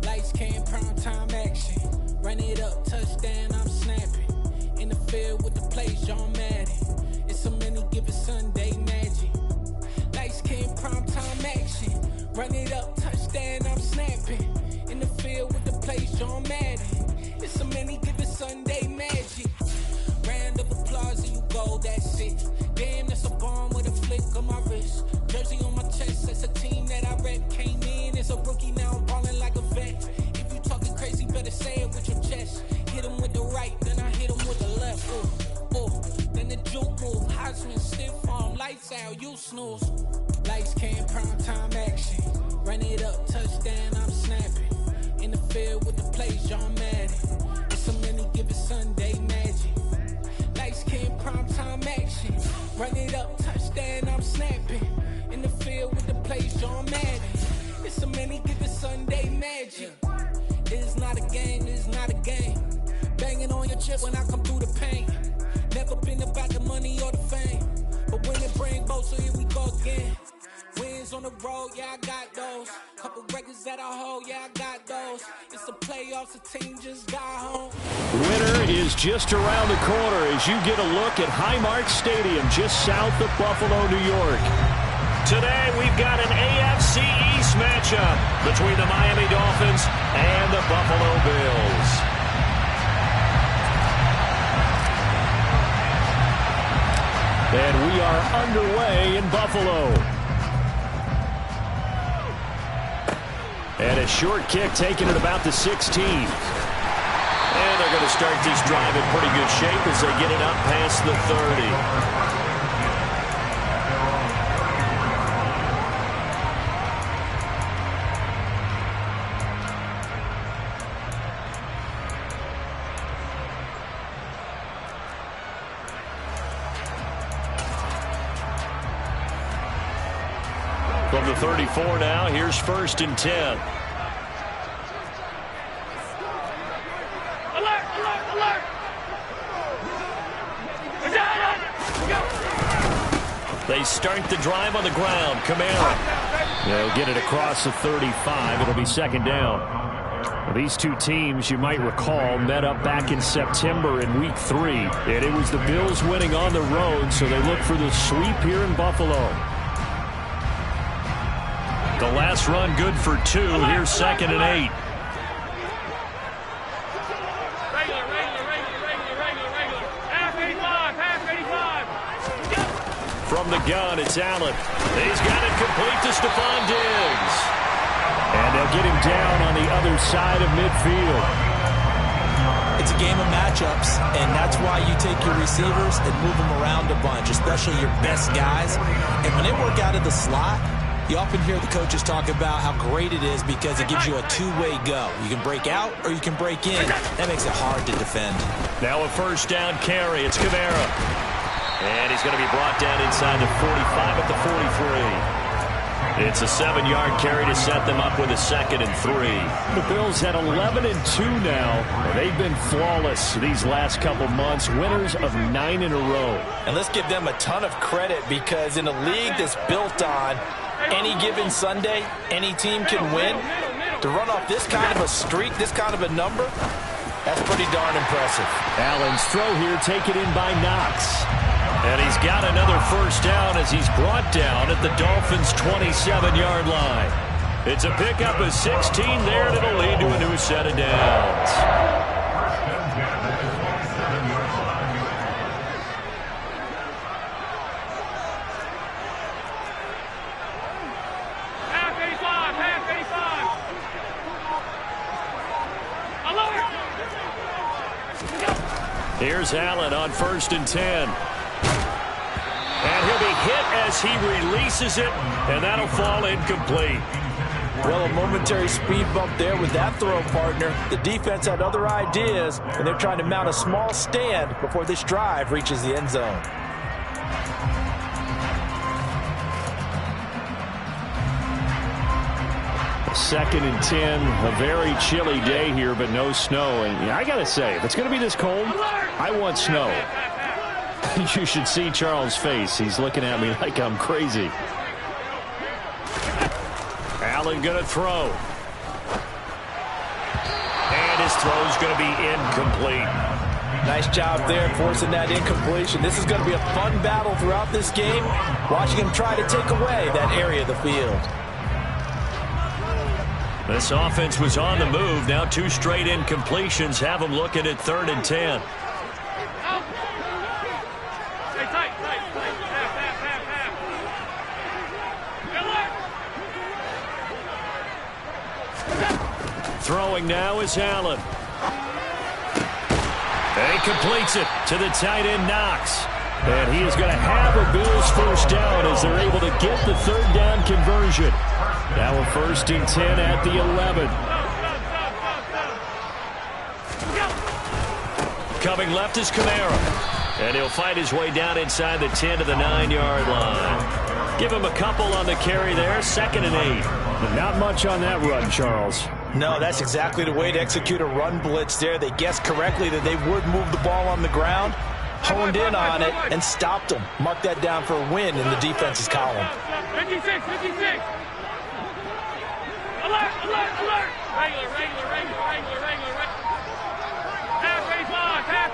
Lights, cam, prime time action. Run it up, touchdown, I'm snapping. In the field with the plays, John Madden. It's so many given Sunday magic. Lights, cam, prime time action. Run it up, touchdown, I'm snapping. In the field with the plays, John Madden. It's so many given Sunday magic. Round of applause and you go, that's it. Damn, that's a bomb with a flick on my wrist. Jersey on my chest, that's a team that I rep. Came in as a rookie, now I'm balling like a vet. If you talking crazy, better say it with your chest. Hit him with the right, then I hit him with the left. Ooh, ooh. Then the juke move, Heisman, stiff arm, lights out, you snooze. Lights, cam, prime time action. Run it up, touchdown, I'm snapping. In the field with the plays, John Madden. It's so many given Sunday magic. Lights, cam, prime time action. Run it up, touchdown, I'm snapping. In the field with the plays, John Madden. It's so many given Sunday magic. It is not a game, it is not a game. Banging on your chest when I come through the pain. Never been about the money or the fame. But when it bring both, so here we go again. Wins on the road, yeah, I got those. Couple records that I hold, yeah, I got those. It's the playoffs, the team just got home. Winter is just around the corner as you get a look at Highmark Stadium just south of Buffalo, New York. Today we've got an AFC East matchup between the Miami Dolphins and the Buffalo Bills. And we are underway in Buffalo. And a short kick taken at about the 16. And they're going to start this drive in pretty good shape as they get it up past the 30. From the 34 now, here's 1st and 10. Alert, alert, alert! They start the drive on the ground. Kamara. They'll get it across the 35. It'll be 2nd down. These two teams, you might recall, met up back in September in Week 3. And it was the Bills winning on the road, so they look for the sweep here in Buffalo. The last run good for 2. Here's 2nd and 8. From the gun, it's Allen. He's got it complete to Stephon Diggs. And they'll get him down on the other side of midfield. It's a game of matchups, and that's why you take your receivers and move them around a bunch, especially your best guys. And when they work out of the slot, you often hear the coaches talk about how great it is because it gives you a two-way go. You can break out or you can break in. That makes it hard to defend. Now a 1st down carry. It's Kamara. And he's going to be brought down inside the 45 at the 43. It's a 7-yard carry to set them up with a 2nd and 3. The Bills at 11 and 2 now. They've been flawless these last couple months, winners of 9 in a row. And let's give them a ton of credit because in a league that's built on any given Sunday, any team can win. To run off this kind of a streak, this kind of a number, that's pretty darn impressive. Allen's throw here taken in by Knox. And he's got another 1st down as he's brought down at the Dolphins' 27-yard line. It's a pickup of 16 there, and it'll lead to a new set of downs. Here's Allen on 1st and 10. And he'll be hit as he releases it, and that'll fall incomplete. Well, a momentary speed bump there with that throw, partner. The defense had other ideas, and they're trying to mount a small stand before this drive reaches the end zone. Second and 10, a very chilly day here, but no snow. And I got to say, if it's going to be this cold, I want snow. You should see Charles' face. He's looking at me like I'm crazy. Allen going to throw. And his throw's going to be incomplete. Nice job there forcing that incompletion. This is going to be a fun battle throughout this game. Watching him try to take away that area of the field. This offense was on the move. Now 2 straight incompletions have them looking at 3rd and 10. Throwing now is Allen. And he completes it to the tight end, Knox. And he is going to have a Bills first down as they're able to get the 3rd down conversion. Now a 1st and 10 at the 11. Coming left is Kamara. And he'll fight his way down inside the 10 to the 9-yard line. Give him a couple on the carry there. 2nd and 8. But not much on that run, Charles. No, that's exactly the way to execute a run blitz there. They guessed correctly that they would move the ball on the ground, honed in on it, and stopped them. Mark that down for a win in the defense's column. 56, 56. Alert, alert, alert. Regular, regular, regular, regular, regular. Half 85, half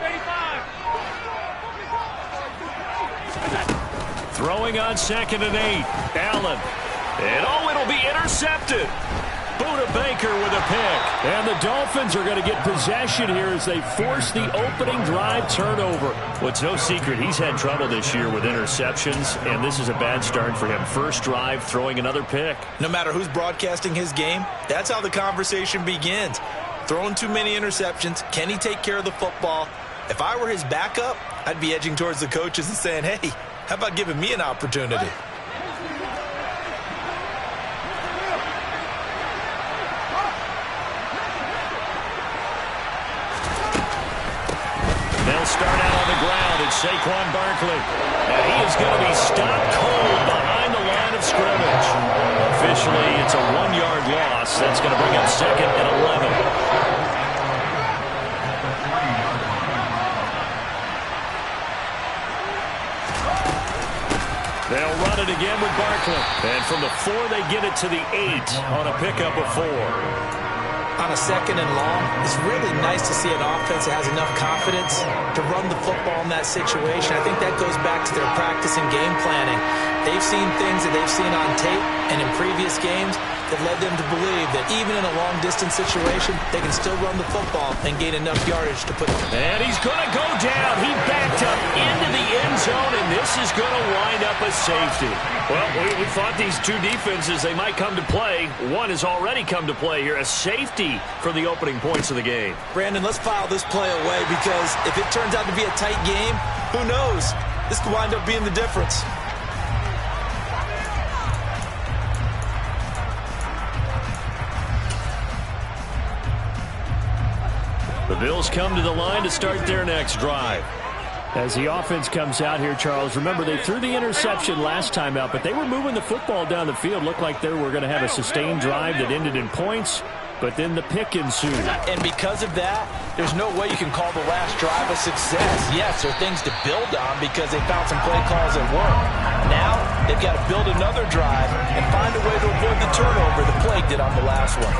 85. Throwing on 2nd and 8. Allen. And it'll be intercepted. Buda Baker with a pick. And the Dolphins are going to get possession here as they force the opening drive turnover. Well, it's no secret he's had trouble this year with interceptions, and this is a bad start for him. First drive, throwing another pick. No matter who's broadcasting his game, that's how the conversation begins. Throwing too many interceptions. Can he take care of the football? If I were his backup, I'd be edging towards the coaches and saying, hey, how about giving me an opportunity? They'll start out on the ground. It's Saquon Barkley. And he is going to be stopped cold behind the line of scrimmage. Officially, it's a 1-yard loss. That's going to bring up 2nd and 11. They'll run it again with Barkley. And from the 4, they get it to the 8 on a pickup of 4. On a 2nd and long, it's really nice to see an offense that has enough confidence to run the football in that situation. I think that goes back to their practice and game planning. They've seen things that they've seen on tape and in previous games that led them to believe that even in a long-distance situation, they can still run the football and gain enough yardage to put it. And he's going to go down. He backed up into the end zone, and this is going to wind up a safety. Well, we thought these two defenses, they might come to play. One has already come to play here, a safety for the opening points of the game. Brandon, let's file this play away because if it turns out to be a tight game, who knows? This could wind up being the difference. The Bills come to the line to start their next drive. As the offense comes out here, Charles, remember they threw the interception last time out, but they were moving the football down the field. Looked like they were going to have a sustained drive that ended in points, but then the pick ensued. And because of that, there's no way you can call the last drive a success. Yes, there are things to build on because they found some play calls that work. Now, they've got to build another drive and find a way to avoid the turnover the play did on the last one.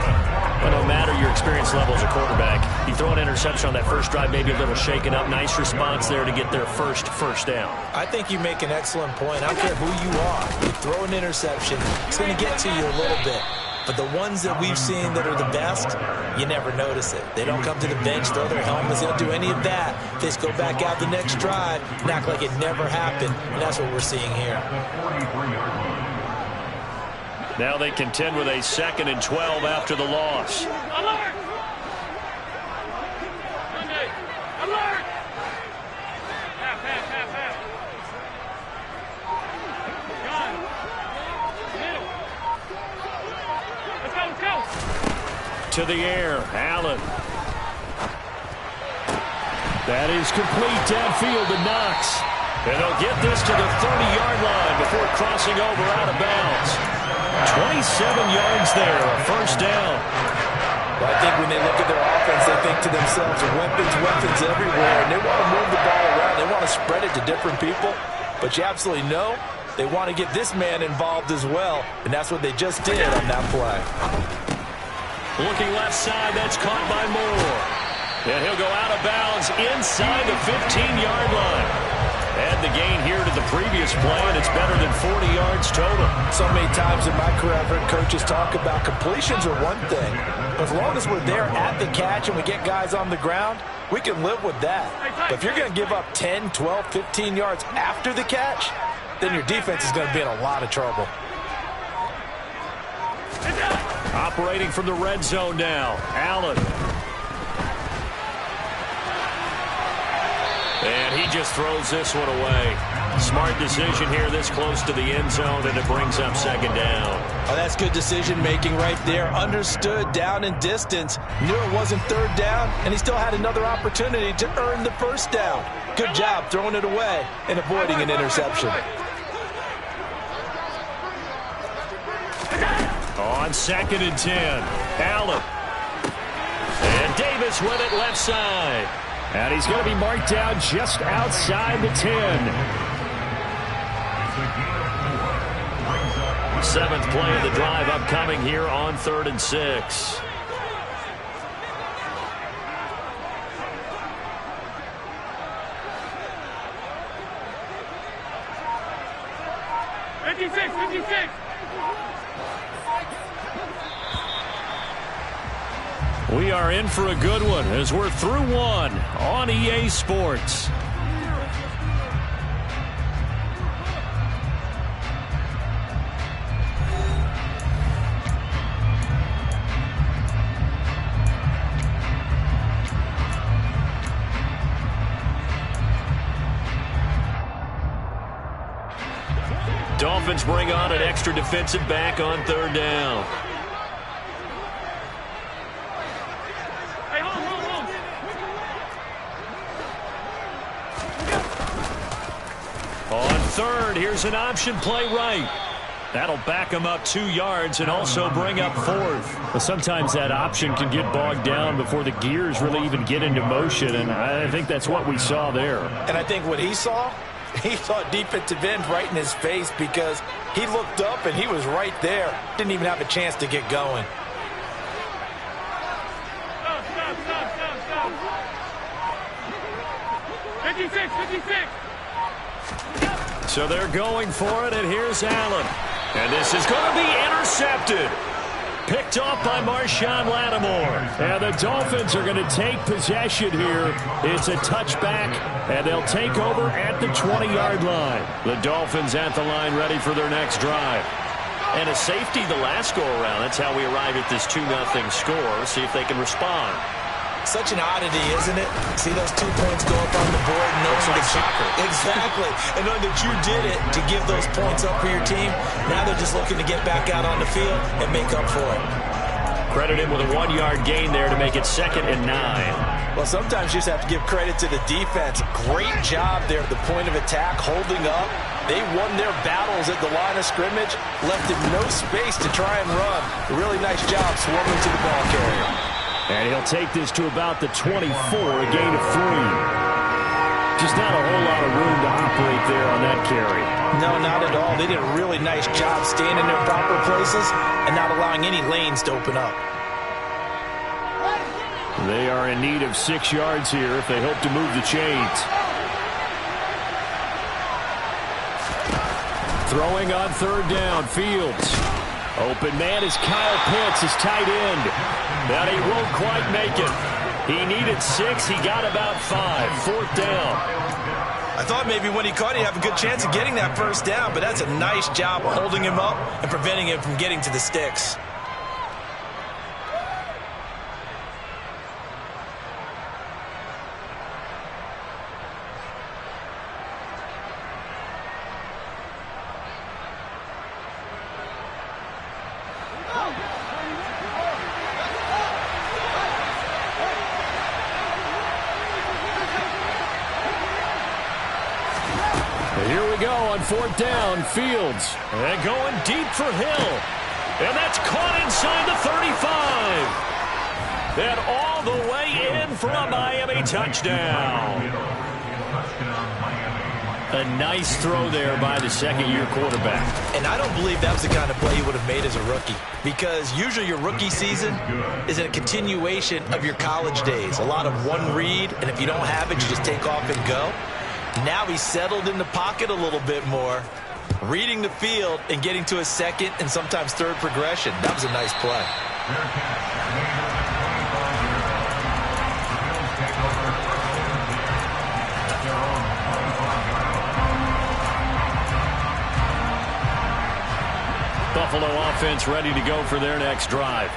Well, no matter your experience level as a quarterback, you throw an interception on that first drive, maybe a little shaken up. Nice response there to get their first down. I think you make an excellent point. I don't care who you are. You throw an interception, it's going to get to you a little bit. But the ones that we've seen that are the best, you never notice it. They don't come to the bench, throw their helmets. They don't do any of that. They just go back out the next drive and act like it never happened. And that's what we're seeing here. Now they contend with a 2nd and 12 after the loss. Alert! Alert! Half. Gun. Middle. Let's to the air. Allen. That is complete downfield to Knox. And they'll get this to the 30-yard line before crossing over out of bounds. 27 yards there, a first down. Well, I think when they look at their offense, they think to themselves, weapons everywhere, and they want to move the ball around. They want to spread it to different people. But you absolutely know they want to get this man involved as well, and that's what they just did on that play. Looking left side, that's caught by Moore. And he'll go out of bounds inside the 15-yard line. Add the gain here to the previous play, and it's better than 40 yards total. So many times in my career, I've heard coaches talk about completions are one thing. But as long as we're there at the catch and we get guys on the ground, we can live with that. But if you're going to give up 10, 12, 15 yards after the catch, then your defense is going to be in a lot of trouble. Operating from the red zone now, Allen. And he just throws this one away. Smart decision here this close to the end zone, and it brings up second down. Oh, that's good decision-making right there. Understood down and distance. Knew it wasn't third down, and he still had another opportunity to earn the first down. Good job throwing it away and avoiding an interception. On 2nd and 10, Allen. And Davis with it left side. And he's going to be marked down just outside the 10. 7th play of the drive upcoming here on 3rd and 6. We are in for a good one as we're through one on EA Sports. Dolphins bring on an extra defensive back on 3rd down. On 3rd, here's an option play right. That'll back him up 2 yards and also bring up 4th. Well, sometimes that option can get bogged down before the gears really even get into motion, and I think that's what we saw there. And I think what he saw defensive end right in his face because he looked up and he was right there. Didn't even have a chance to get going. So they're going for it, and here's Allen. And this is going to be intercepted. Picked off by Marshawn Lattimore. And the Dolphins are going to take possession here. It's a touchback, and they'll take over at the 20-yard line. The Dolphins at the line ready for their next drive. And a safety the last go-around. That's how we arrive at this 2-0 score. See if they can respond. Such an oddity, isn't it? See those 2 points go up on the board, knowing like soccer. Exactly. And knowing that you did it to give those points up for your team. Now they're just looking to get back out on the field and make up for it. Credit him with a 1-yard gain there to make it 2nd and 9. Well, sometimes you just have to give credit to the defense. Great job there at the point of attack, holding up. They won their battles at the line of scrimmage, left him no space to try and run. A really nice job swarming to the ball carrier. And he'll take this to about the 24, a gain of 3. Just not a whole lot of room to operate there on that carry. No, not at all. They did a really nice job staying in their proper places and not allowing any lanes to open up. They are in need of 6 yards here if they hope to move the chains. Throwing on 3rd down, Fields. Open man is Kyle Pitts, his tight end. But he won't quite make it. He needed 6. He got about 5. 4th down. I thought maybe when he caught it, he'd have a good chance of getting that first down, but that's a nice job of holding him up and preventing him from getting to the sticks. Here we go on 4th down. Fields. And going deep for Hill. And that's caught inside the 35. And all the way in for a Miami touchdown. A nice throw there by the second-year quarterback. And I don't believe that was the kind of play he would have made as a rookie, because usually your rookie season is a continuation of your college days. A lot of one read, and if you don't have it, you just take off and go. Now he's settled in the pocket a little bit more, reading the field and getting to a second and sometimes third progression. That was a nice play. Buffalo offense ready to go for their next drive.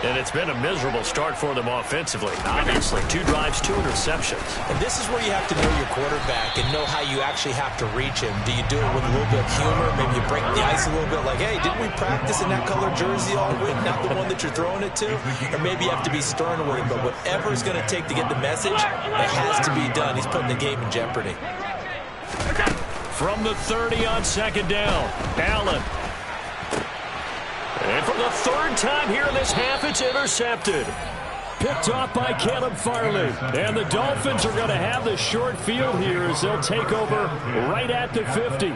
And it's been a miserable start for them offensively. Obviously, 2 drives, 2 interceptions. And this is where you have to know your quarterback and know how you actually have to reach him. Do you do it with a little bit of humor? Maybe you break the ice a little bit like, hey, didn't we practice in that color jersey all week? Not the one that you're throwing it to? Or maybe you have to be stern with him. But whatever it's going to take to get the message, it has to be done. He's putting the game in jeopardy. From the 30 on 2nd down, Allen. And for the 3rd time here in this half, it's intercepted. Picked off by Caleb Farley. And the Dolphins are going to have the short field here as they'll take over right at the 50.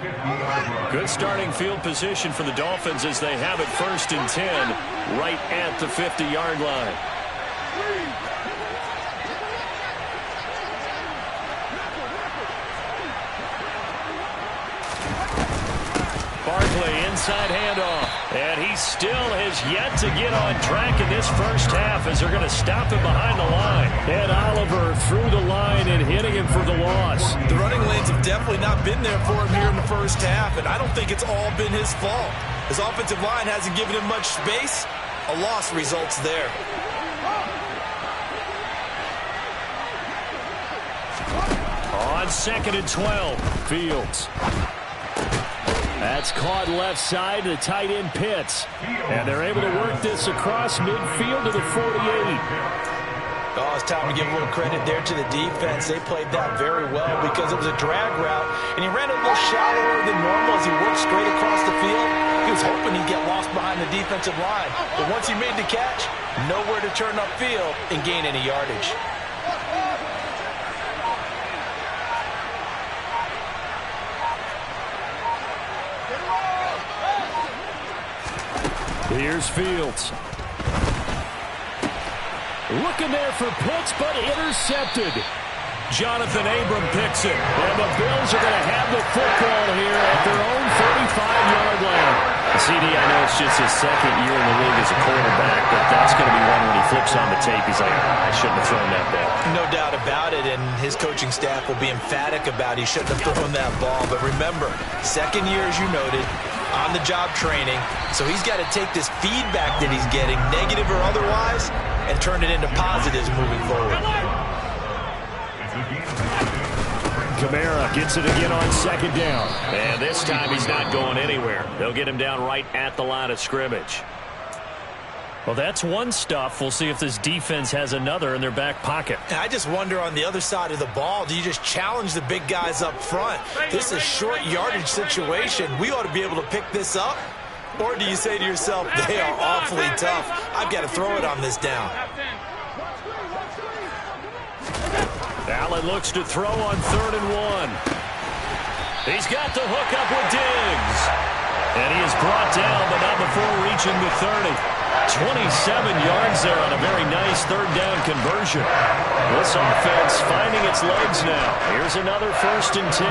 Good starting field position for the Dolphins as they have it 1st and 10 right at the 50-yard line. Barkley inside handoff. And he still has yet to get on track in this first half as they're going to stop him behind the line. And Oliver through the line and hitting him for the loss. The running lanes have definitely not been there for him here in the first half, and I don't think it's all been his fault. His offensive line hasn't given him much space. A loss results there. On 2nd and 12, Fields. That's caught left side to the tight end Pitts. And they're able to work this across midfield to the 48. Oh, it's time to give a little credit there to the defense. They played that very well because it was a drag route, and he ran a little shallower than normal as he worked straight across the field. He was hoping he'd get lost behind the defensive line. But once he made the catch, nowhere to turn upfield and gain any yardage. Here's Fields. Looking there for Pitts, but intercepted. Jonathan Abram picks it. And the Bills are going to have the football here at their own 35-yard line. CD, I know it's just his 2nd year in the league as a quarterback, but that's going to be one when he flips on the tape. He's like, I shouldn't have thrown that ball. No doubt about it, and his coaching staff will be emphatic about he shouldn't have thrown that ball. But remember, 2nd year, as you noted, on-the-job training, so he's got to take this feedback that he's getting, negative or otherwise, and turn it into positives moving forward. Kamara gets it again on 2nd down. And this time he's not going anywhere. They'll get him down right at the line of scrimmage. Well, that's one stuff. We'll see if this defense has another in their back pocket. And I just wonder on the other side of the ball, do you just challenge the big guys up front? This is a short yardage situation. We ought to be able to pick this up. Or do you say to yourself, they are awfully tough. I've got to throw it on this down. Allen looks to throw on 3rd and 1. He's got the hook up with Diggs. And he is brought down, but not before reaching the 30. 27 yards there on a very nice 3rd down conversion. This offense finding its legs now. Here's another 1st and 10.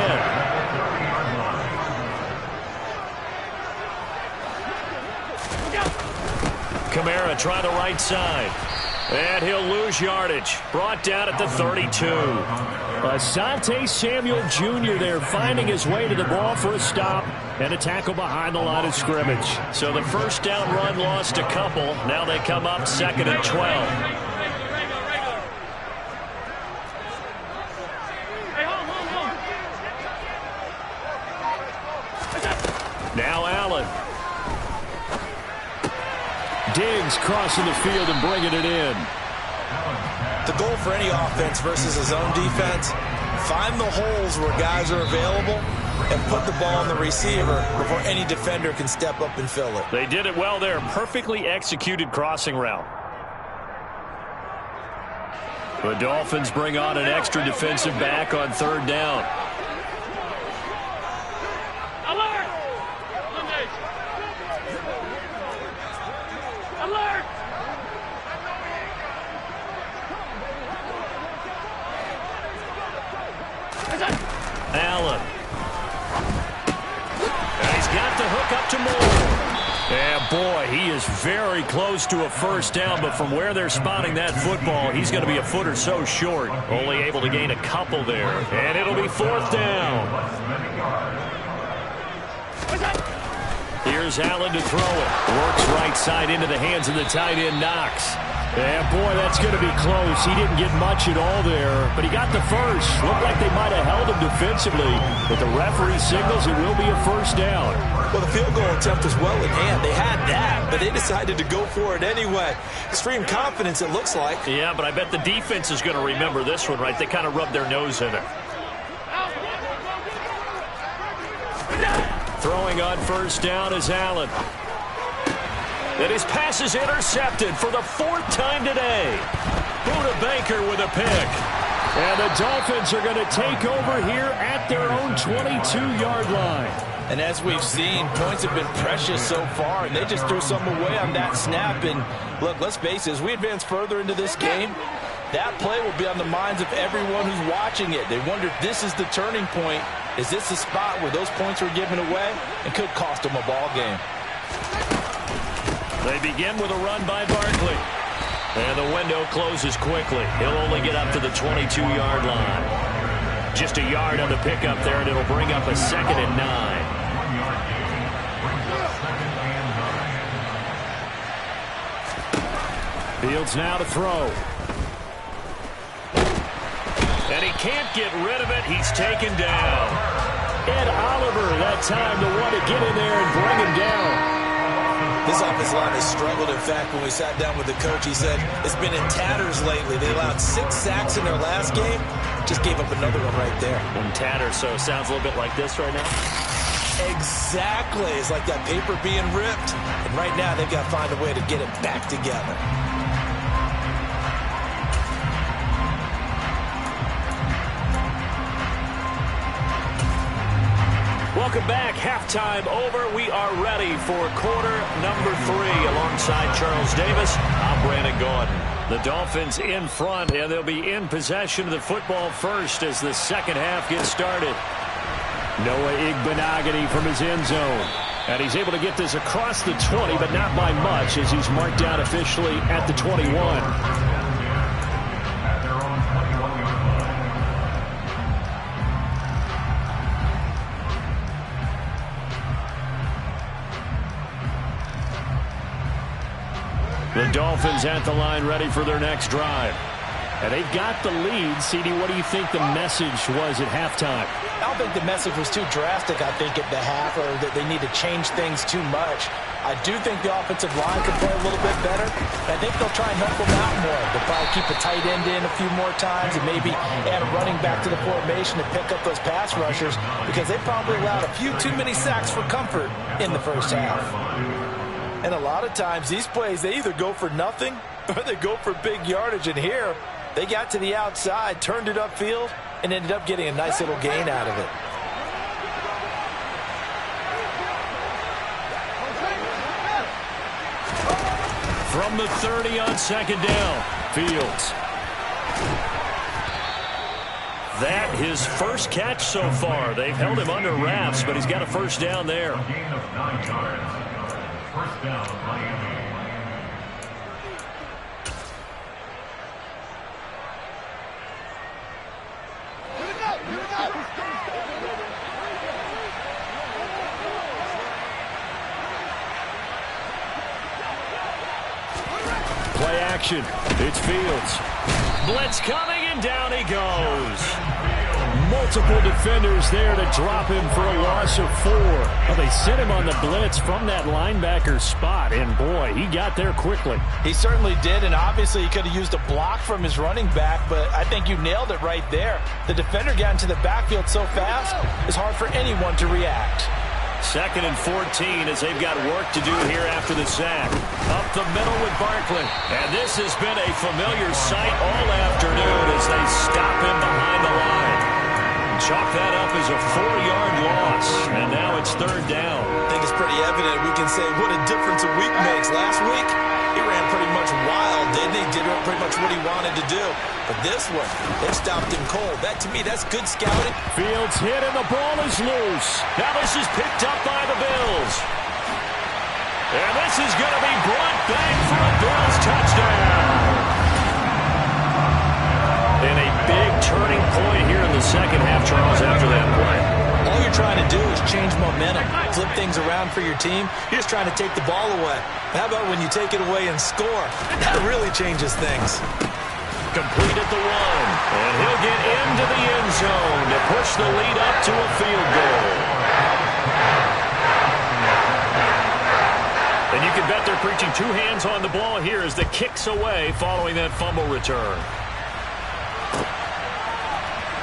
Kamara try the right side. And he'll lose yardage. Brought down at the 32. Asante Samuel Jr. there finding his way to the ball for a stop and a tackle behind the line of scrimmage. So the 1st down run lost a couple. Now they come up 2nd and 12. Now Allen. Diggs crossing the field and bringing it in. The goal for any offense versus his own defense, find the holes where guys are available and put the ball on the receiver before any defender can step up and fill it. They did it well there. Perfectly executed crossing route. The Dolphins bring on an extra defensive back on third down. Alert! Alert! Allen. And he's got the hook up to Moore. Yeah, boy, he is very close to a first down, but from where they're spotting that football, he's going to be a foot or so short. Only able to gain a couple there. And it'll be fourth down. Here's Allen to throw it. Works right side into the hands of the tight end, Knox. Yeah, boy, that's going to be close. He didn't get much at all there, but he got the first. Looked like they might have held him defensively, but the referee signals it will be a first down. Well, the field goal attempt was well in hand. They had that, but they decided to go for it anyway. Extreme confidence, it looks like. Yeah, but I bet the defense is going to remember this one, right? They kind of rubbed their nose in it. Throwing on first down is Allen. And his pass is intercepted for the fourth time today. Buda Baker with a pick. And the Dolphins are going to take over here at their own 22-yard line. And as we've seen, points have been precious so far, and they just threw some away on that snap. And look, let's face it, as we advance further into this game, that play will be on the minds of everyone who's watching it. They wonder if this is the turning point. Is this the spot where those points were given away and could cost them a ball game? They begin with a run by Barkley. And the window closes quickly. He'll only get up to the 22-yard line. Just a yard on the pickup there, and it'll bring up a 2nd and 9. Fields now to throw. And he can't get rid of it. He's taken down. Ed Oliver, that time to want to get in there and bring him down. This offensive line has struggled. In fact, when we sat down with the coach, he said it's been in tatters lately. They allowed 6 sacks in their last game. Just gave up another one right there. In tatters, so it sounds a little bit like this right now. Exactly. It's like that paper being ripped. And right now, they've got to find a way to get it back together. Welcome back. Halftime over. We are ready for quarter number 3. Alongside Charles Davis, I'm Brandon Gordon. The Dolphins in front, and they'll be in possession of the football first as the second half gets started. Noah Igbenogany from his end zone. And he's able to get this across the 20, but not by much, as he's marked down officially at the 21. The Dolphins at the line ready for their next drive. And they've got the lead. CD, what do you think the message was at halftime? I don't think the message was too drastic, I think, at the half, or that they need to change things too much. I do think the offensive line can play a little bit better. I think they'll try and help them out more. They'll probably keep a tight end in a few more times and maybe add a running back to the formation to pick up those pass rushers, because they probably allowed a few too many sacks for comfort in the first half. And a lot of times, these plays, they either go for nothing or they go for big yardage. And here, they got to the outside, turned it upfield, and ended up getting a nice little gain out of it. From the 30 on second down, Fields. That his first catch so far. They've held him under wraps, but he's got a first down there. First down, Miami. Play action. It's Fields. Blitz coming, and down he goes. Multiple defenders there to drop him for a loss of 4. Well, they sent him on the blitz from that linebacker spot, and boy, he got there quickly. He certainly did, and obviously he could have used a block from his running back, but I think you nailed it right there. The defender got into the backfield so fast, it's hard for anyone to react. 2nd and 14 as they've got work to do here after the sack. Up the middle with Barkley. And this has been a familiar sight all afternoon as they stop him behind the line. Chalk that up as a 4-yard loss. And now it's 3rd down. I think it's pretty evident. We can say what a difference a week makes. Last week, he ran pretty much wild, didn't he? Did pretty much what he wanted to do. But this one, they stopped him cold. That, to me, that's good scouting. Fields hit and the ball is loose. Now this is picked up by the Bills. And this is going to be brought back for a Bills touchdown. And a big turning point here in the second half, Charles, after that play. All you're trying to do is change momentum, flip things around for your team. You're just trying to take the ball away. How about when you take it away and score? That really changes things. Complete at the 1. And he'll get into the end zone to push the lead up to a field goal. And you can bet they're preaching 2 hands on the ball here as the kick's away following that fumble return.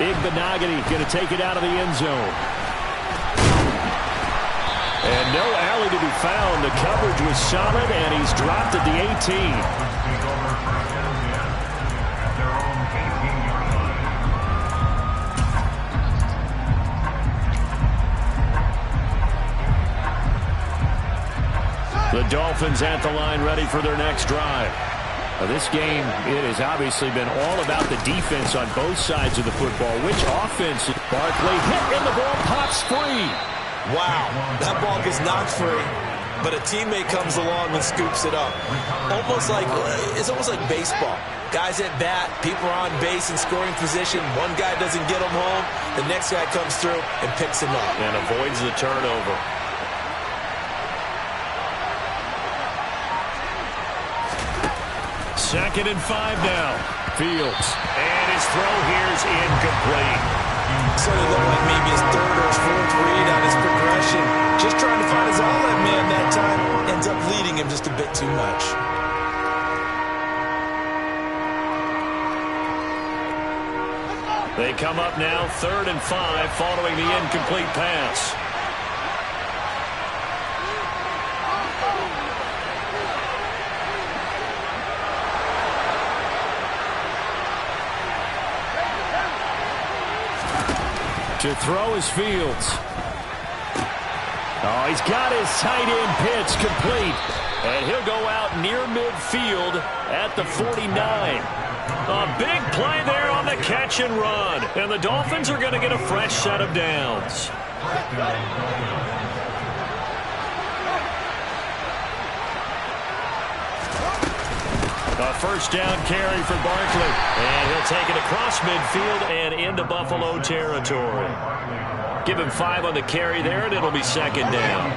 Igbenogany going to take it out of the end zone. And no alley to be found. The coverage was solid, and he's dropped at the 18. The Dolphins at the line ready for their next drive. Now this game, it has obviously been all about the defense on both sides of the football. Which offense? Barkley hit and the ball pops free. Wow, that ball gets knocked free, but a teammate comes along and scoops it up. It's almost like baseball. Guys at bat, people are on base in scoring position. One guy doesn't get him home. The next guy comes through and picks him up. And avoids the turnover. Second and 5 now. Fields. And his throw here is incomplete. So it looked like maybe his 3rd or his 4th read on his progression. Just trying to find his outlet man that time. Ends up leading him just a bit too much. They come up now 3rd and 5 following the incomplete pass. To throw is Fields. Oh, he's got his tight end pitch complete. And he'll go out near midfield at the 49. A big play there on the catch and run. And the Dolphins are going to get a fresh set of downs. A first down carry for Barkley. And he'll take it across midfield and into Buffalo territory. Give him 5 on the carry there, and it'll be 2nd down.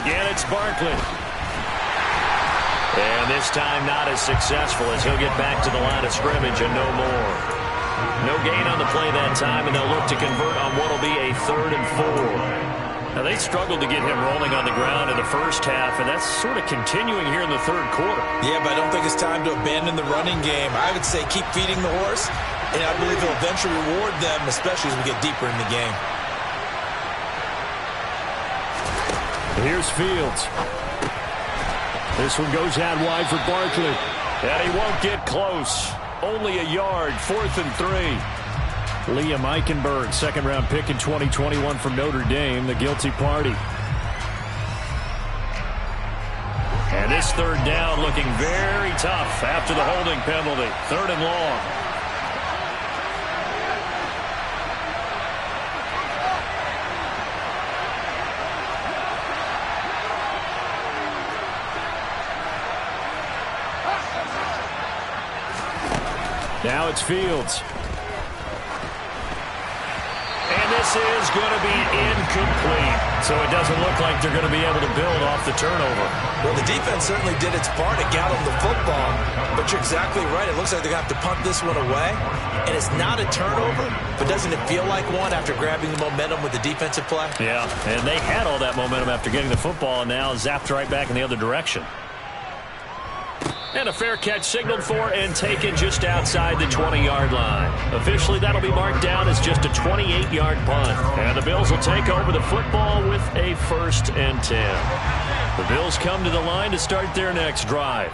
Again, it's Barkley. And this time not as successful as he'll get back to the line of scrimmage and no more. No gain on the play that time, and they'll look to convert on what will be a 3rd and 4. Now, they struggled to get him rolling on the ground in the first half, and that's sort of continuing here in the 3rd quarter. Yeah, but I don't think it's time to abandon the running game. I would say keep feeding the horse, and I believe he'll eventually reward them, especially as we get deeper in the game. Here's Fields. This one goes out wide for Barkley. And he won't get close. Only a yard, 4th and 3. Liam Eichenberg, 2nd-round pick in 2021 from Notre Dame, the guilty party. And this 3rd down looking very tough after the holding penalty. 3rd and long. Now it's Fields. And this is going to be incomplete. So it doesn't look like they're going to be able to build off the turnover. Well, the defense certainly did its part. It got them the football. you're exactly right. It looks like they're going to have to punt this one away. And it's not a turnover, but doesn't it feel like one after grabbing the momentum with the defensive play? Yeah, and they had all that momentum after getting the football, and now zapped right back in the other direction. And a fair catch signaled for and taken just outside the 20-yard line. Officially, that'll be marked down as just a 28-yard punt. And the Bills will take over the football with a 1st and 10. The Bills come to the line to start their next drive.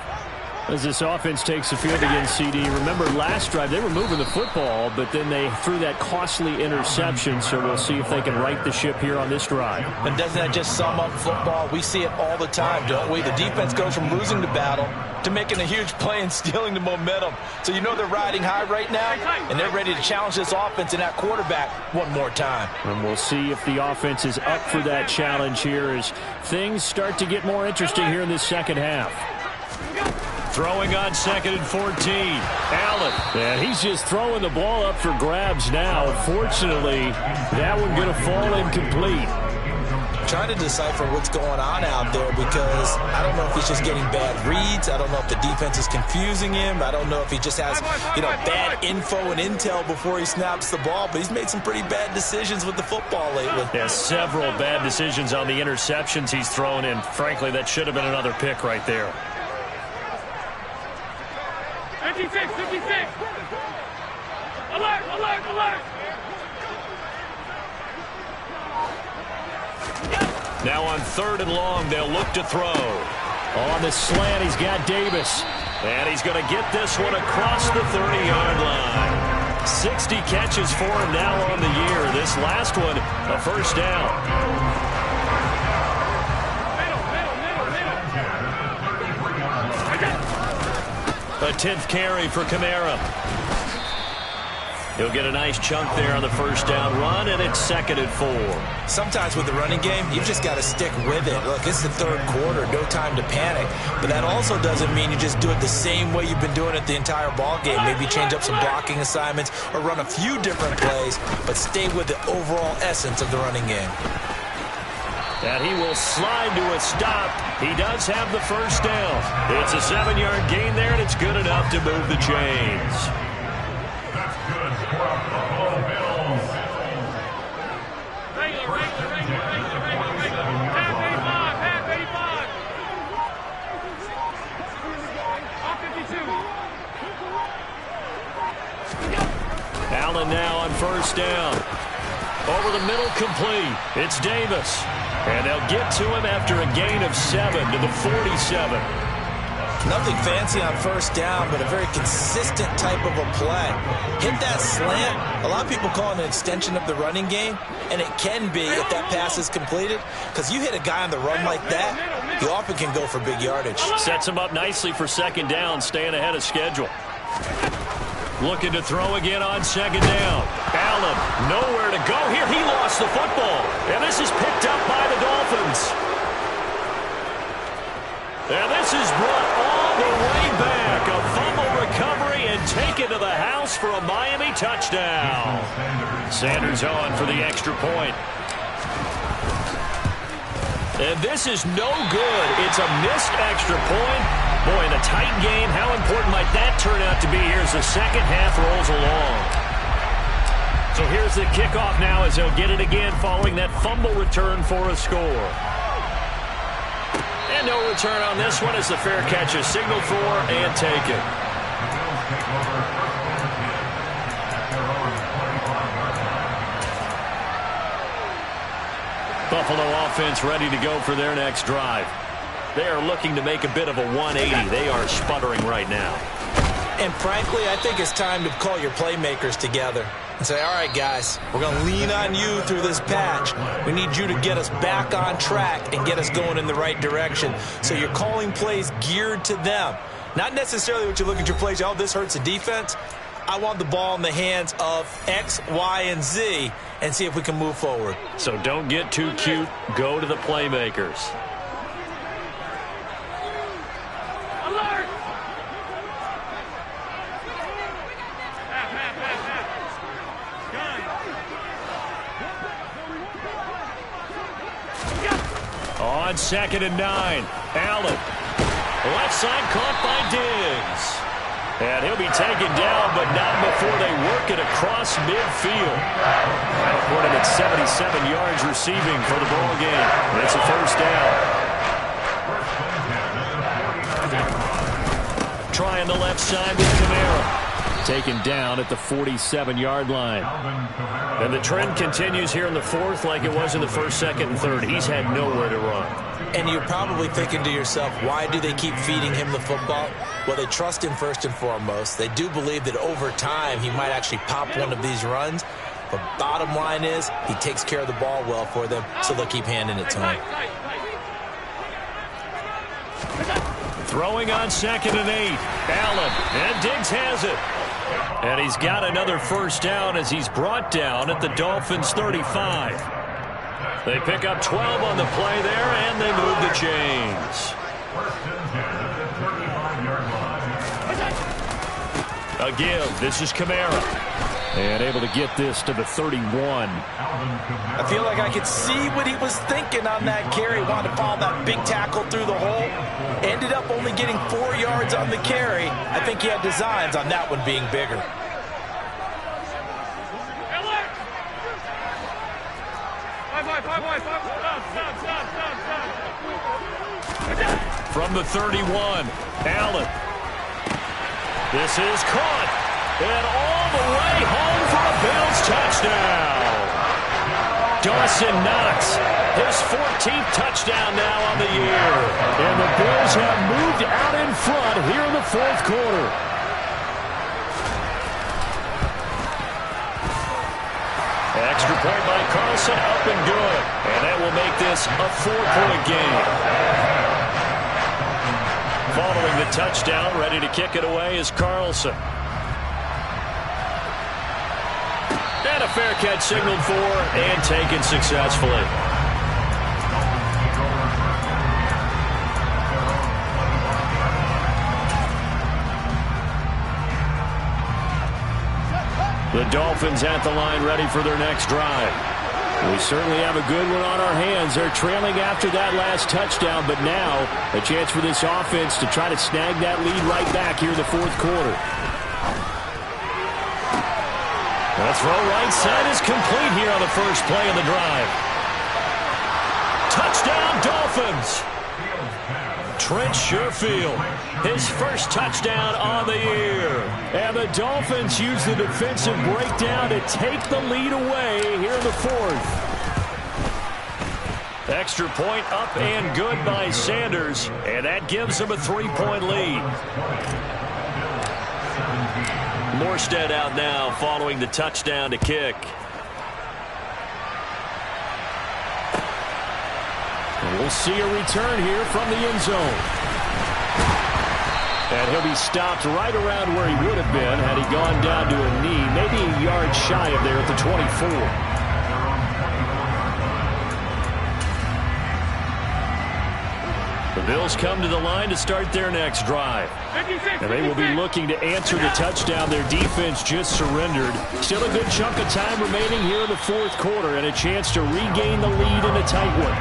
As this offense takes the field against CD, remember last drive they were moving the football, but then they threw that costly interception, so we'll see if they can right the ship here on this drive. And doesn't that just sum up football? We see it all the time, don't we? The defense goes from losing the battle to making a huge play and stealing the momentum. So you know they're riding high right now, and they're ready to challenge this offense and that quarterback one more time. And we'll see if the offense is up for that challenge here as things start to get more interesting here in this second half. Throwing on 2nd and 14. Allen. And he's just throwing the ball up for grabs now. Fortunately, that one going to fall incomplete. Trying to decipher what's going on out there because I don't know if he's just getting bad reads. I don't know if the defense is confusing him. I don't know if he just has, bad info and intel before he snaps the ball. But he's made some pretty bad decisions with the football lately. Yeah, several bad decisions on the interceptions he's thrown in. Frankly, that should have been another pick right there. 56, 56. Alert, alert, alert. Now on 3rd and long, they'll look to throw. On the slant, he's got Davis. And he's going to get this one across the 30-yard line. 60 catches for him now on the year. This last one, a 1st down. A 10th carry for Kamara. He'll get a nice chunk there on the 1st down run, and it's 2nd and 4. Sometimes with the running game, you've just got to stick with it. Look, it's the 3rd quarter, no time to panic. But that also doesn't mean you just do it the same way you've been doing it the entire ball game. Maybe change up some blocking assignments or run a few different plays, but stay with the overall essence of the running game. And he will slide to a stop. He does have the 1st down. It's a 7-yard gain there, and it's good enough to move the chains. That's good for the Buffalo Bills. Regular. Half 85. Off 52. Allen now on 1st down. Over the middle, complete. It's Davis. And they'll get to him after a gain of 7 to the 47. Nothing fancy on 1st down, but a very consistent type of a play. Hit that slant. A lot of people call it an extension of the running game, and it can be if that pass is completed, because you hit a guy on the run like that, he often can go for big yardage. Sets him up nicely for 2nd down, staying ahead of schedule. Looking to throw again on 2nd down. Allen, nowhere to go here. He lost the football. And this is picked up by the Dolphins. And this is brought all the way back. A fumble recovery and taken to the house for a Miami touchdown. Sanders on for the extra point. And this is no good. It's a missed extra point. Boy, in a tight game, how important might that turn out to be here as the second half rolls along? So here's the kickoff now as they'll get it again following that fumble return for a score. And no return on this one as the fair catch is signaled for and taken. Buffalo offense ready to go for their next drive. They are looking to make a bit of a 180. They are sputtering right now. And frankly, I think it's time to call your playmakers together and say, all right, guys, we're going to lean on you through this patch. We need you to get us back on track and get us going in the right direction. So you're calling plays geared to them. Not necessarily what you look at your plays, oh, this hurts the defense. I want the ball in the hands of X, Y, and Z and see if we can move forward. So don't get too cute. Go to the playmakers. On 2nd and 9, Allen. Left side caught by Diggs. And he'll be taken down, but not before they work it across midfield. Reported at 77 yards receiving for the ball game. It's a first down. Try on the left side with Kamara. Taken down at the 47-yard line. And the trend continues here in the fourth like it was in the first, second, and third. He's had nowhere to run. And you're probably thinking to yourself, why do they keep feeding him the football? Well, they trust him first and foremost. They do believe that over time he might actually pop one of these runs. But bottom line is he takes care of the ball well for them, so they'll keep handing it to him. Throwing on 2nd and 8. Allen, and Diggs has it. And he's got another first down as he's brought down at the Dolphins' 35. They pick up 12 on the play there, and they move the chains. A give. This is Kamara. And able to get this to the 31. I feel like I could see what he was thinking on that carry. Wanted to follow that big tackle through the hole. Ended up only getting 4 yards on the carry. I think he had designs on that one being bigger. From the 31, Allen. This is caught. And all the way home for a Bills touchdown. Dawson Knox, his 14th touchdown now on the year. And the Bills have moved out in front here in the fourth quarter. Extra point by Carlson, up and good. And that will make this a 4-point game. Following the touchdown, ready to kick it away is Carlson. And a fair catch signaled for and taken successfully. The Dolphins at the line ready for their next drive. We certainly have a good one on our hands. They're trailing after that last touchdown, but now a chance for this offense to try to snag that lead right back here in the fourth quarter. The throw right side is complete here on the first play of the drive. Touchdown, Dolphins! Trent Sherfield, his first touchdown on the year. And the Dolphins use the defensive breakdown to take the lead away here in the fourth. Extra point up and good by Sanders, and that gives them a 3-point lead. Morstead out now following the touchdown to kick. And we'll see a return here from the end zone. And he'll be stopped right around where he would have been had he gone down to a knee, maybe a yard shy of there at the 24. The Bills come to the line to start their next drive. And they will be looking to answer the touchdown their defense just surrendered. Still a good chunk of time remaining here in the fourth quarter and a chance to regain the lead in a tight one.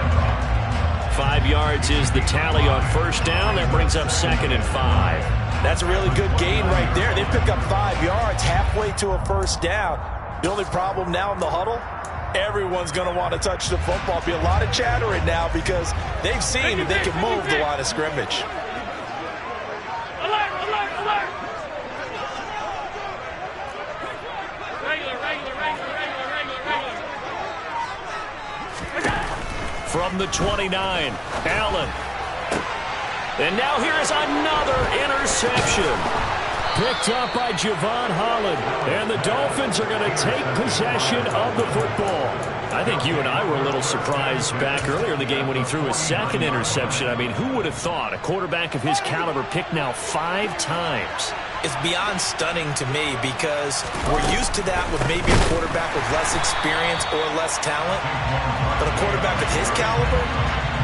5 yards is the tally on first down. That brings up 2nd and 5. That's a really good gain right there. They pick up 5 yards halfway to a first down. The only problem now in the huddle, everyone's going to want to touch the football. Be a lot of chattering now because they've seen that they can move the line of scrimmage. Alert, alert, alert! Regular. From the 29, Allen. And now here is another interception. Picked up by Javon Holland. And the Dolphins are going to take possession of the football. I think you and I were a little surprised back earlier in the game when he threw his second interception. I mean, who would have thought a quarterback of his caliber picked now 5 times? It's beyond stunning to me because we're used to that with maybe a quarterback with less experience or less talent. But a quarterback of his caliber,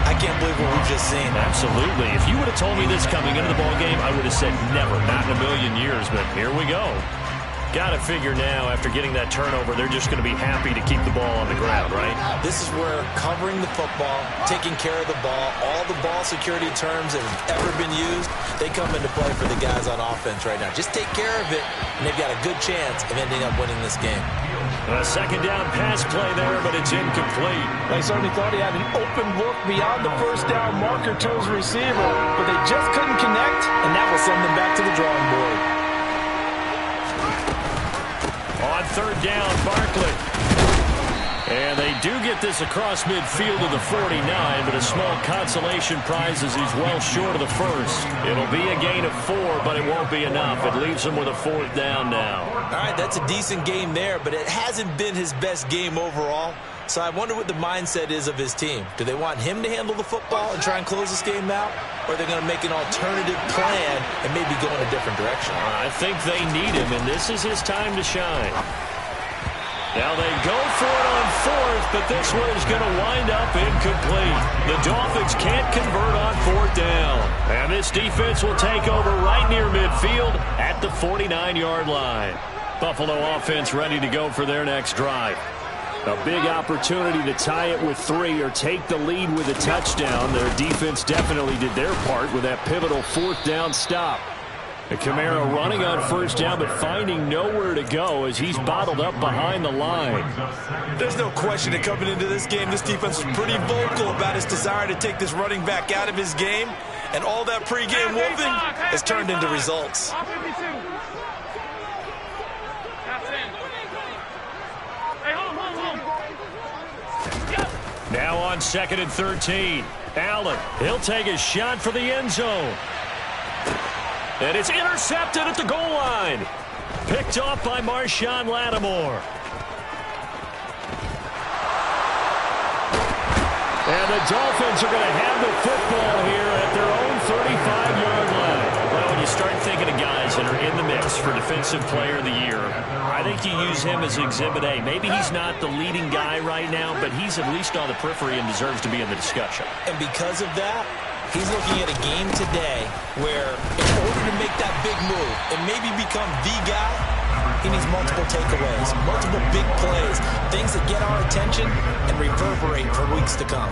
I can't believe what we've just seen. Absolutely. If you would have told me this coming into the ballgame, I would have said never, not in a million years, but here we go. Got to figure now, after getting that turnover, they're just going to be happy to keep the ball on the ground, right? This is where covering the football, taking care of the ball, all the ball security terms that have ever been used, they come into play for the guys on offense right now. Just take care of it, and they've got a good chance of ending up winning this game. A second down pass play there, but it's incomplete. They certainly thought he had an open look beyond the first down marker to his receiver, but they just couldn't connect, and that will send them back to the drawing board. On third down, Barkley. And they do get this across midfield to the 49, but a small consolation prize as he's well short of the first. It'll be a gain of 4, but it won't be enough. It leaves him with a fourth down now. All right, that's a decent game there, but it hasn't been his best game overall. So I wonder what the mindset is of his team. Do they want him to handle the football and try and close this game out? Or are they going to make an alternative plan and maybe go in a different direction? I think they need him, and this is his time to shine. Now they go for it on fourth, but this one is going to wind up incomplete. The Dolphins can't convert on fourth down. And this defense will take over right near midfield at the 49-yard line. Buffalo offense ready to go for their next drive. A big opportunity to tie it with 3 or take the lead with a touchdown. Their defense definitely did their part with that pivotal fourth down stop. The Camaro running on first down, but finding nowhere to go as he's bottled up behind the line. There's no question that coming into this game, this defense was pretty vocal about his desire to take this running back out of his game. And all that pregame wolfing has turned into results. Now on 2nd and 13. Allen, he'll take a shot for the end zone. And it's intercepted at the goal line. Picked off by Marshawn Lattimore. And the Dolphins are going to have the football here at their own 35-yard line. Well, when you start thinking of guys that are in the mix for Defensive Player of the Year, I think you use him as Exhibit A. Maybe he's not the leading guy right now, but he's at least on the periphery and deserves to be in the discussion. And because of that, he's looking at a game today where in order to make that big move and maybe become the guy, he needs multiple takeaways, multiple big plays, things that get our attention and reverberate for weeks to come.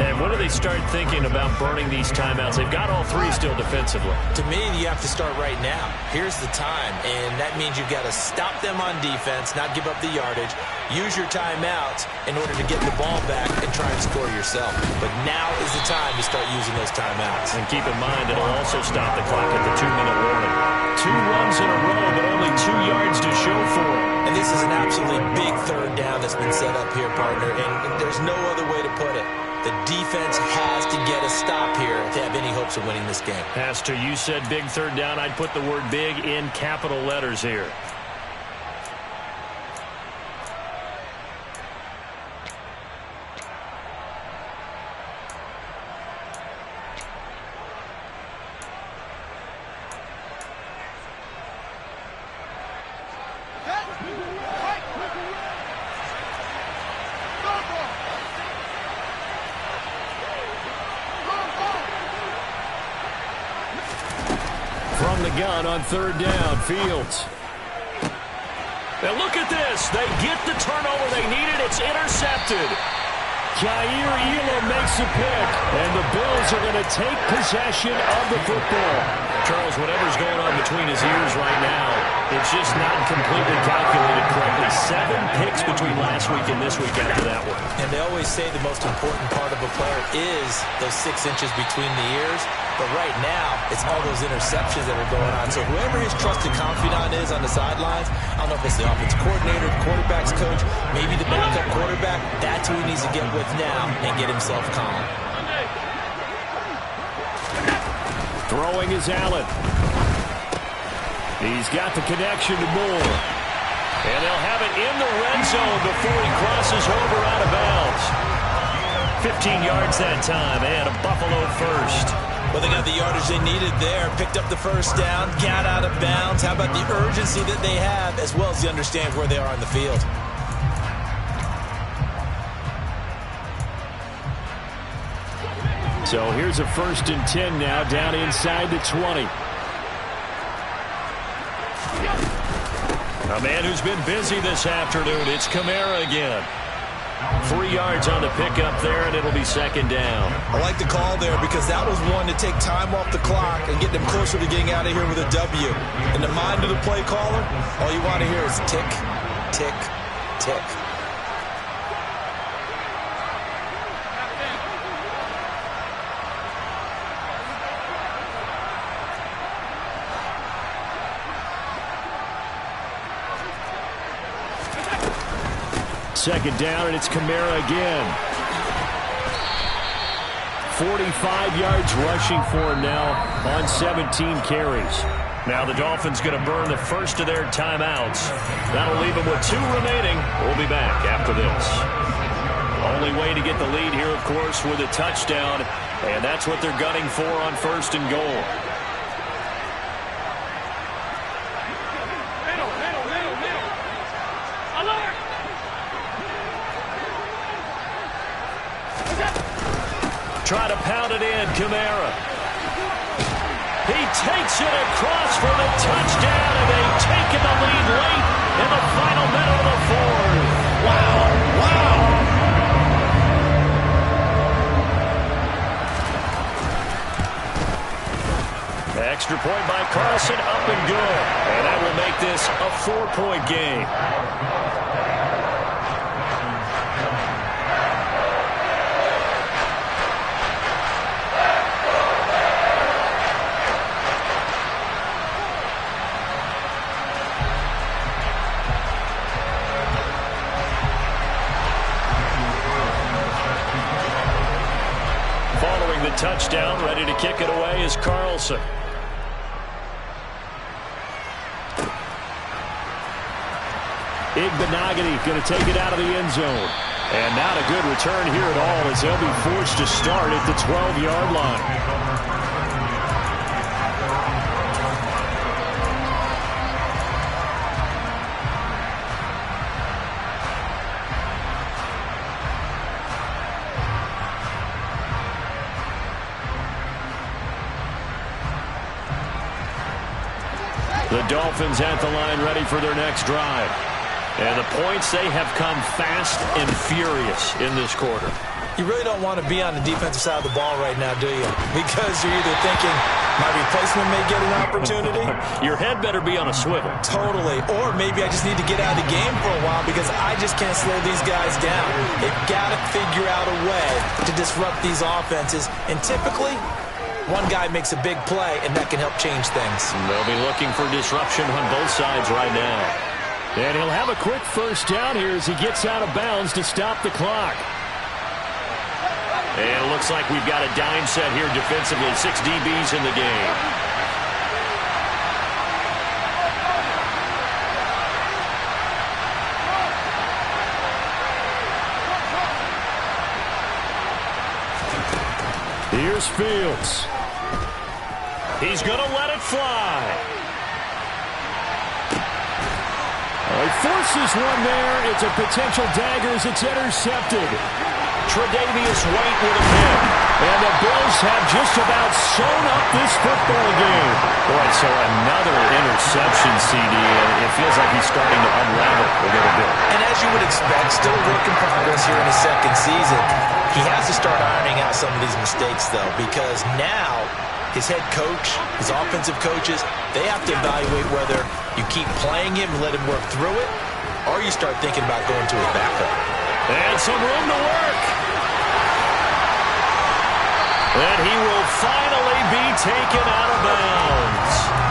And when do they start thinking about burning these timeouts? They've got all 3 still defensively. To me, you have to start right now. Here's the time, and that means you've got to stop them on defense, not give up the yardage, use your timeouts in order to get the ball back and try and score yourself. But now is the time to start using those timeouts. And keep in mind, it'll also stop the clock at the 2-minute warning. 2 runs in a row, but only 2 yards to show for it. And this is an absolutely big third down that's been set up here, partner, and there's no other way to put it. The defense has to get a stop here to have any hopes of winning this game. Pastor, you said big third down. I'd put the word big in capital letters here. From the gun on third down, Fields. Now look at this. They get the turnover they needed. It's intercepted. Jair Elam makes a pick, and the Bills are going to take possession of the football. Charles, whatever's going on between his ears right now, it's just not completely calculated correctly. 7 picks between last week and this week after that one. And they always say the most important part of a player is those 6 inches between the ears. But right now, it's all those interceptions that are going on. So whoever his trusted confidant is on the sidelines, I don't know if it's the offensive coordinator, the quarterback's coach, maybe the backup quarterback, that's who he needs to get with now and get himself calm. Throwing is Allen. He's got the connection to Moore. And they'll have it in the red zone before he crosses over out of bounds. 15 yards that time, and a Buffalo first. Well, they got the yardage they needed there, picked up the first down, got out of bounds. How about the urgency that they have, as well as the understand where they are on the field? So here's a 1st and 10 now, down inside the 20. A man who's been busy this afternoon. It's Kamara again. 3 yards on the pickup there, and it'll be second down. I like the call there because that was one to take time off the clock and get them closer to getting out of here with a W. In the mind of the play caller, all you want to hear is tick, tick, tick. Second down, and it's Kamara again. 45 yards rushing for him now on 17 carries. Now the Dolphins going to burn the first of their timeouts. That'll leave them with 2 remaining. We'll be back after this. Only way to get the lead here, of course, with a touchdown, and that's what they're gunning for on first and goal. Try to pound it in, Kamara. He takes it across for the touchdown, and they've taken the lead late in the final minute of the fourth. Wow, wow. Extra point by Carson, up and good. And that will make this a 4-point game. Touchdown, ready to kick it away is Carlson. Igbenogany going to take it out of the end zone. And not a good return here at all as they'll be forced to start at the 12-yard line. The Dolphins at the line ready for their next drive. And the points, they have come fast and furious in this quarter. You really don't want to be on the defensive side of the ball right now, do you? Because you're either thinking my replacement may get an opportunity. Your head better be on a swivel. Totally. Or maybe I just need to get out of the game for a while because I just can't slow these guys down. They've got to figure out a way to disrupt these offenses. And typically, one guy makes a big play, and that can help change things. They'll be looking for disruption on both sides right now. And he'll have a quick first down here as he gets out of bounds to stop the clock. And it looks like we've got a dime set here defensively. 6 DBs in the game. Here's Fields. He's going to let it fly. He forces one there. It's a potential dagger as it's intercepted. Tre'Davious White with a pick. And the Bills have just about sewn up this football game. Boy, so another interception, CD, and it feels like he's starting to unravel a little bit. And as you would expect, still a work in progress here in his second season. He has to start ironing out some of these mistakes, though, because now his head coach, his offensive coaches, they have to evaluate whether you keep playing him and let him work through it, or you start thinking about going to his backup. And some room to work. And he will finally be taken out of bounds.